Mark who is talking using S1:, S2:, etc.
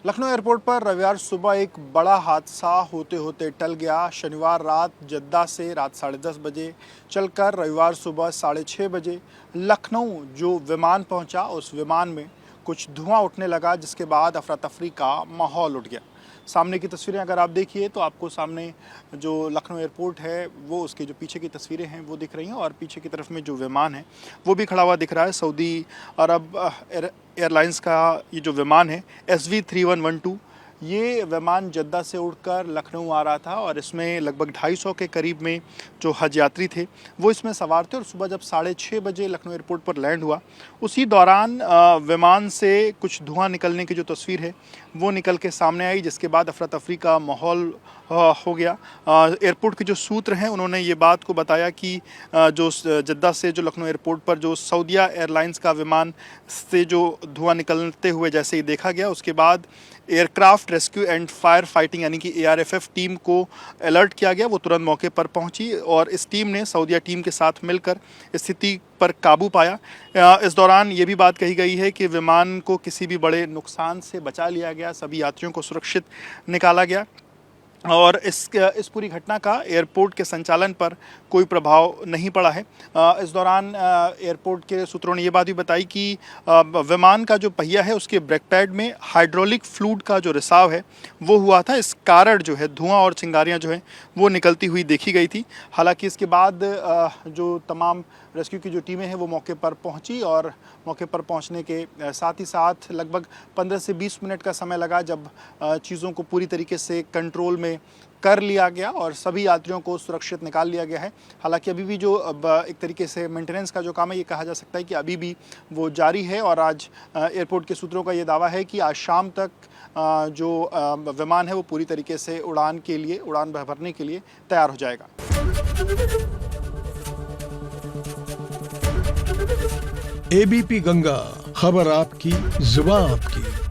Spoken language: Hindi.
S1: लखनऊ एयरपोर्ट पर रविवार सुबह एक बड़ा हादसा होते होते टल गया। शनिवार रात जद्दा से रात 10:30 बजे चलकर रविवार सुबह 6:30 बजे लखनऊ जो विमान पहुंचा, उस विमान में कुछ धुआं उठने लगा, जिसके बाद अफरा तफरी का माहौल उठ गया। सामने की तस्वीरें अगर आप देखिए तो आपको सामने जो लखनऊ एयरपोर्ट है वो उसके जो पीछे की तस्वीरें हैं वो दिख रही हैं, और पीछे की तरफ में जो विमान है वो भी खड़ा हुआ दिख रहा है। सऊदी अरब एयरलाइंस का ये जो विमान है SV3112, ये विमान जद्दा से उड़कर लखनऊ आ रहा था और इसमें लगभग 250 के करीब में जो हज यात्री थे वो इसमें सवार थे। और सुबह जब 6:30 बजे लखनऊ एयरपोर्ट पर लैंड हुआ, उसी दौरान विमान से कुछ धुआं निकलने की जो तस्वीर है वो निकल के सामने आई, जिसके बाद अफरा तफरी का माहौल हो गया। एयरपोर्ट के जो सूत्र हैं उन्होंने ये बात को बताया कि जो जद्दा से जो लखनऊ एयरपोर्ट पर जो सऊदिया एयरलाइंस का विमान से जो धुआं निकलते हुए जैसे ही देखा गया, उसके बाद aircraft rescue and fire fighting यानी कि ARFF टीम को अलर्ट किया गया। वो तुरंत मौके पर पहुंची और इस टीम ने सऊदिया टीम के साथ मिलकर स्थिति पर काबू पाया। इस दौरान ये भी बात कही गई है कि विमान को किसी भी बड़े नुकसान से बचा लिया गया, सभी यात्रियों को सुरक्षित निकाला गया और इस पूरी घटना का एयरपोर्ट के संचालन पर कोई प्रभाव नहीं पड़ा है। इस दौरान एयरपोर्ट के सूत्रों ने ये बात भी बताई कि विमान का जो पहिया है उसके ब्रेक पैड में हाइड्रोलिक फ्लूइड का जो रिसाव है वो हुआ था। इस कारण जो है धुआं और चिंगारियां जो है वो निकलती हुई देखी गई थी। हालांकि इसके बाद जो तमाम रेस्क्यू की जो टीमें हैं वो मौके पर पहुंची और मौके पर पहुंचने के साथ ही साथ लगभग 15 से 20 मिनट का समय लगा, जब चीज़ों को पूरी तरीके से कंट्रोल में कर लिया गया और सभी यात्रियों को सुरक्षित निकाल लिया गया है। हालांकि अभी भी जो एक तरीके से मेंटेनेंस का जो काम है ये कहा जा सकता है कि अभी भी वो जारी है और आज एयरपोर्ट के सूत्रों का ये दावा है कि आज शाम तक जो विमान है वो पूरी तरीके से उड़ान भरने के लिए तैयार हो जाएगा।
S2: ABP गंगा, खबर आपकी, जुबान आपकी।